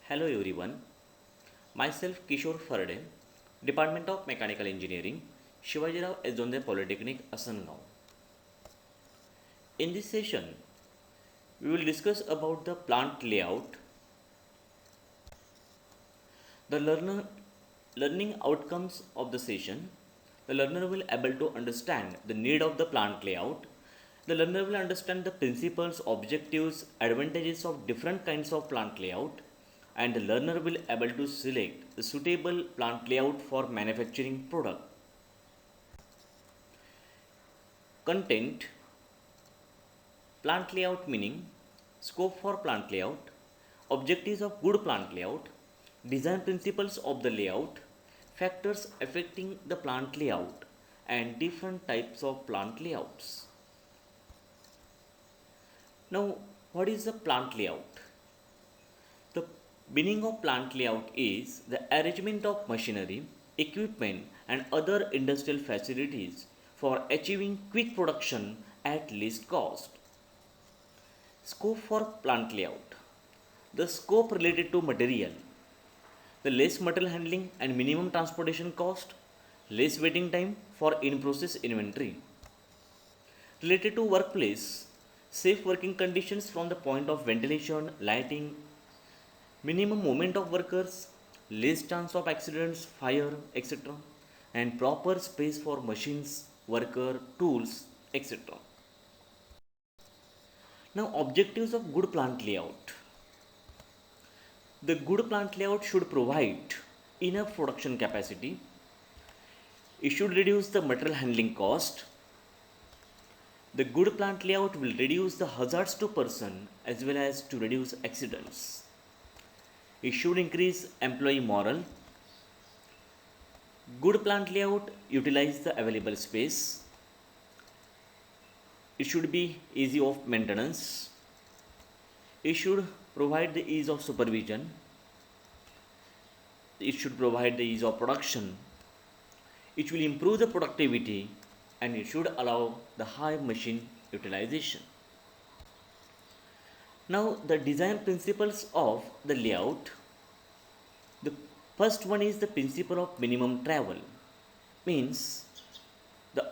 Hello everyone, myself Kishore Farade, Department of Mechanical Engineering, Shivajirao Ezonde Polytechnic, Asangaon. In this session, we will discuss about the plant layout, the learning outcomes of the session. The learner will able to understand the need of the plant layout. The learner will understand the principles, objectives, advantages of different kinds of plant layout, and the learner will able to select the suitable plant layout for manufacturing product. Content: plant layout meaning, scope for plant layout, objectives of good plant layout, design principles of the layout, factors affecting the plant layout, and different types of plant layouts. Now, what is the plant layout? The meaning of plant layout is the arrangement of machinery, equipment, and other industrial facilities for achieving quick production at least cost. Scope for plant layout: the scope related to material, the less material handling and minimum transportation cost, less waiting time for in process inventory. Related to workplace, safe working conditions from the point of ventilation, lighting, minimum movement of workers, less chance of accidents, fire, etc., and proper space for machines, worker, tools, etc. Now, objectives of good plant layout. The good plant layout should provide enough production capacity. It should reduce the material handling cost. The good plant layout will reduce the hazards to person as well as to reduce accidents. It should increase employee morale. Good plant layout utilize the available space. It should be easy of maintenance. It should provide the ease of supervision. It should provide the ease of production. It will improve the productivity and it should allow the high machine utilization. Now, the design principles of the layout. The first one is the principle of minimum travel. Means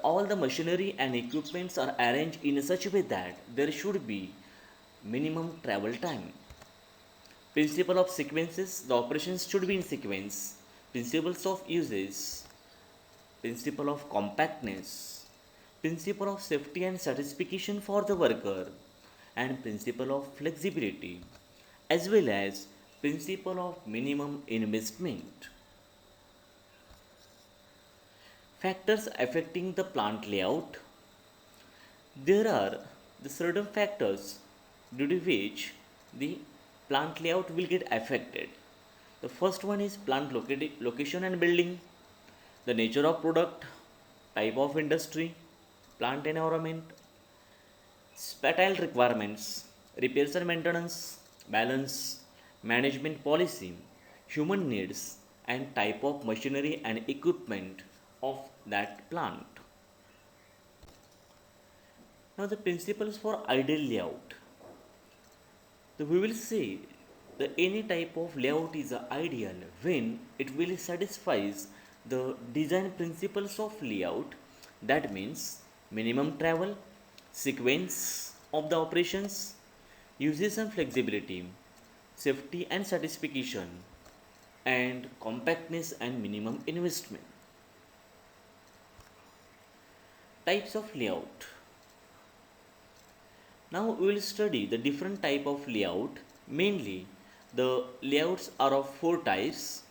all the machinery and equipments are arranged in such a way that there should be minimum travel time. Principle of sequences: the operations should be in sequence. Principles of uses: principle of compactness, principle of safety and satisfaction for the worker, and principle of flexibility, as well as principle of minimum investment. Factors affecting the plant layout. There are the certain factors due to which the plant layout will get affected. The first one is plant location and building, the nature of product, type of industry, plant environment, spatial requirements, repairs and maintenance, balance, management policy, human needs, and type of machinery and equipment of that plant. Now, the principles for ideal layout. We will say that any type of layout is ideal when it will satisfies the design principles of layout. That means minimum travel, sequence of the operations, uses and flexibility, safety and satisfaction, and compactness and minimum investment. Types of layout. Now we will study the different type of layout. Mainly the layouts are of four types.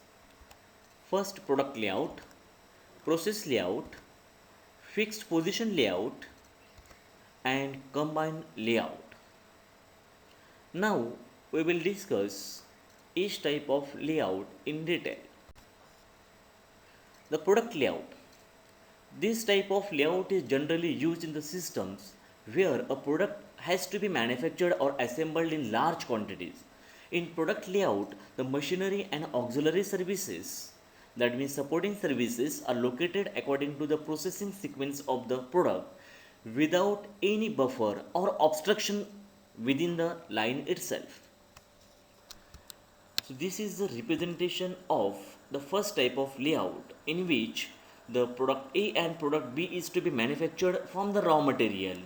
First, product layout, process layout, fixed position layout, and combined layout. Now we will discuss each type of layout in detail. The product layout. This type of layout is generally used in the systems where a product has to be manufactured or assembled in large quantities. In product layout, the machinery and auxiliary services, that means supporting services, are located according to the processing sequence of the product without any buffer or obstruction within the line itself. So this is the representation of the first type of layout in which the product A and product B is to be manufactured from the raw material.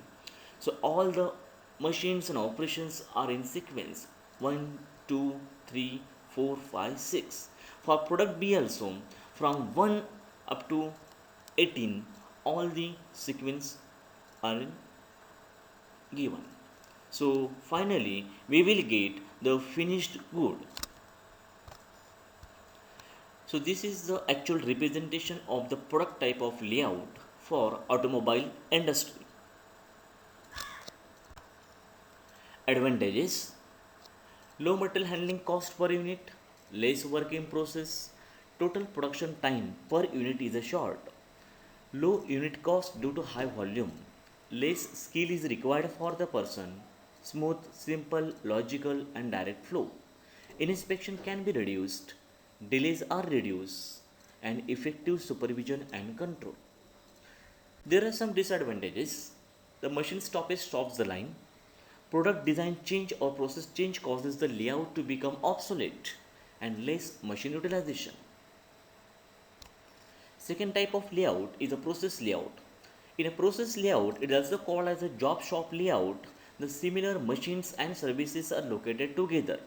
So all the machines and operations are in sequence 1, 2, 3, 4, 5, 6. For product B also from 1 up to 18 all the sequence are given. So finally we will get the finished good. So this is the actual representation of the product type of layout for automobile industry. Advantages: low material handling cost per unit, less work in process, total production time per unit is a short, low unit cost due to high volume, less skill is required for the person, smooth, simple, logical and direct flow. Inspection can be reduced, delays are reduced, and effective supervision and control. There are some disadvantages. The machine stoppage stops the line. Product design change or process change causes the layout to become obsolete and less machine utilization. Second type of layout is a process layout. In a process layout, it is also called as a job shop layout. The similar machines and services are located together.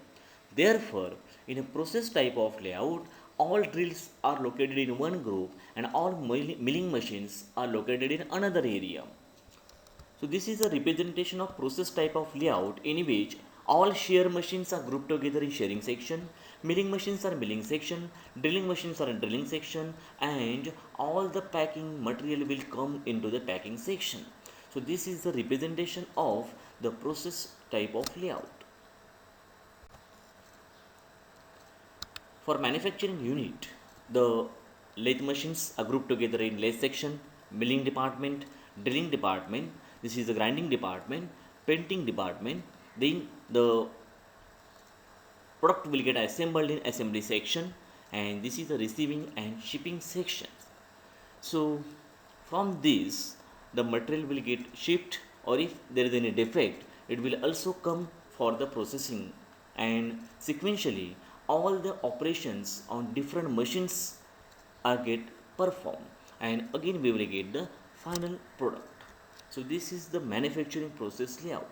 Therefore, in a process type of layout, all drills are located in one group and all milling machines are located in another area. So this is a representation of process type of layout in which all shear machines are grouped together in shearing section, milling machines are milling section, drilling machines are in drilling section, and all the packing material will come into the packing section. So this is the representation of the process type of layout. For manufacturing unit, the lathe machines are grouped together in lathe section, milling department, drilling department. This is the grinding department, painting department. Then the product will get assembled in assembly section, and this is the receiving and shipping section. So from this, the material will get shipped, or if there is any defect, it will also come for the processing, and sequentially all the operations on different machines are get performed, and again we will get the final product. So this is the manufacturing process layout.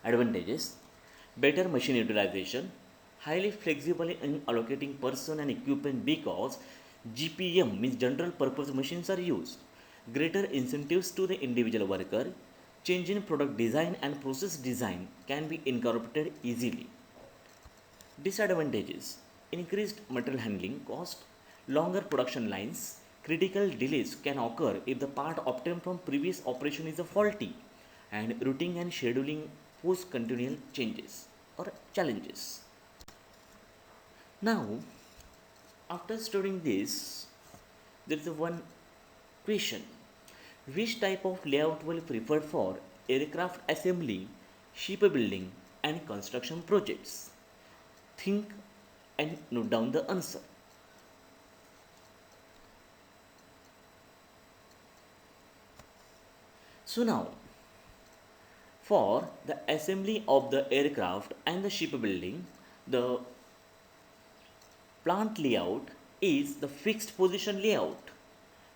Advantages: better machine utilization, highly flexible in allocating person and equipment because GPM means general purpose machines are used, greater incentives to the individual worker, change in product design and process design can be incorporated easily. Disadvantages: increased material handling cost, longer production lines, critical delays can occur if the part obtained from previous operation is faulty, and routing and scheduling pose continual changes or challenges. Now, after studying this, there is one question: which type of layout will be preferred for aircraft assembly, shipbuilding, and construction projects? Think and note down the answer. So now, for the assembly of the aircraft and the shipbuilding, the plant layout is the fixed position layout,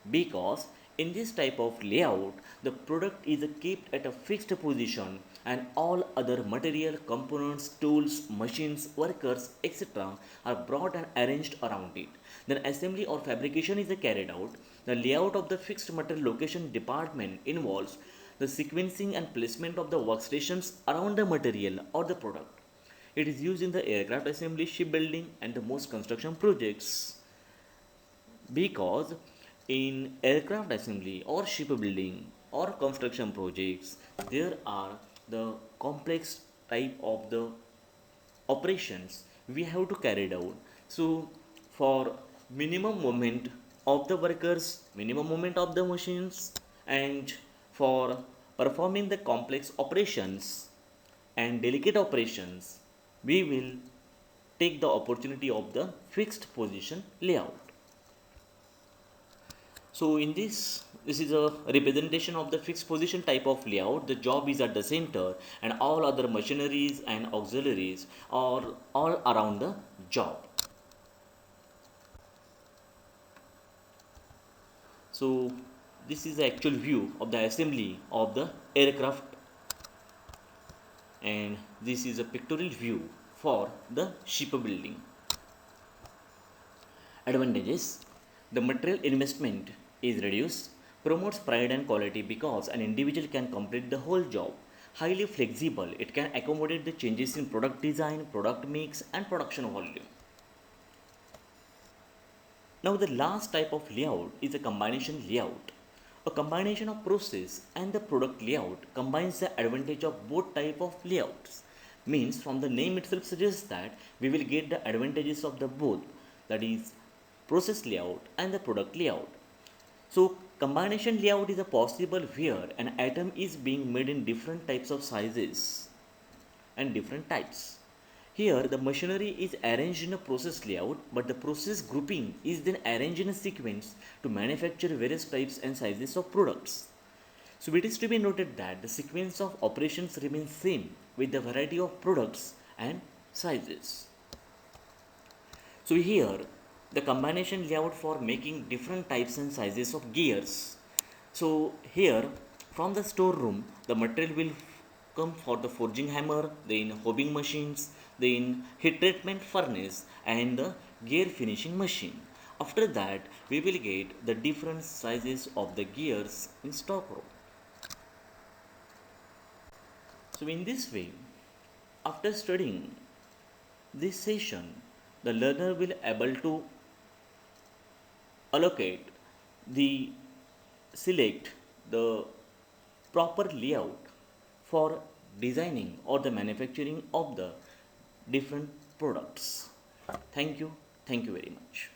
because in this type of layout the product is kept at a fixed position and all other material components, tools, machines, workers, etc. are brought and arranged around it. Then assembly or fabrication is carried out. The layout of the fixed material location department involves the sequencing and placement of the workstations around the material or the product. It is used in the aircraft assembly, shipbuilding, and the most construction projects, because in aircraft assembly or shipbuilding or construction projects there are the complex type of the operations we have to carry out. So for minimum movement of the workers, minimum movement of the machines, and for performing the complex operations and delicate operations, we will take the opportunity of the fixed position layout. So in this is a representation of the fixed position type of layout. The job is at the center and all other machineries and auxiliaries are all around the job. So this is the actual view of the assembly of the aircraft, and this is a pictorial view for the shipbuilding. Advantages: the material investment is reduced, promotes pride and quality because an individual can complete the whole job. Highly flexible, it can accommodate the changes in product design, product mix, and production volume. Now, the last type of layout is a combination layout. A combination of process and the product layout combines the advantage of both type of layouts. Means from the name itself suggests that we will get the advantages of the both, that is process layout and the product layout. So combination layout is a possible where an item is being made in different types of sizes and different types. Here the machinery is arranged in a process layout, but the process grouping is then arranged in a sequence to manufacture various types and sizes of products. So it is to be noted that the sequence of operations remains same with the variety of products and sizes. So here the combination layout for making different types and sizes of gears. So here from the storeroom the material will come for the forging hammer, then hobbing machines, then heat treatment furnace and the gear finishing machine. After that we will get the different sizes of the gears in stockroom. So in this way, after studying this session, the learner will able to allocate the select the proper layout for designing or the manufacturing of the different products. Thank you very much.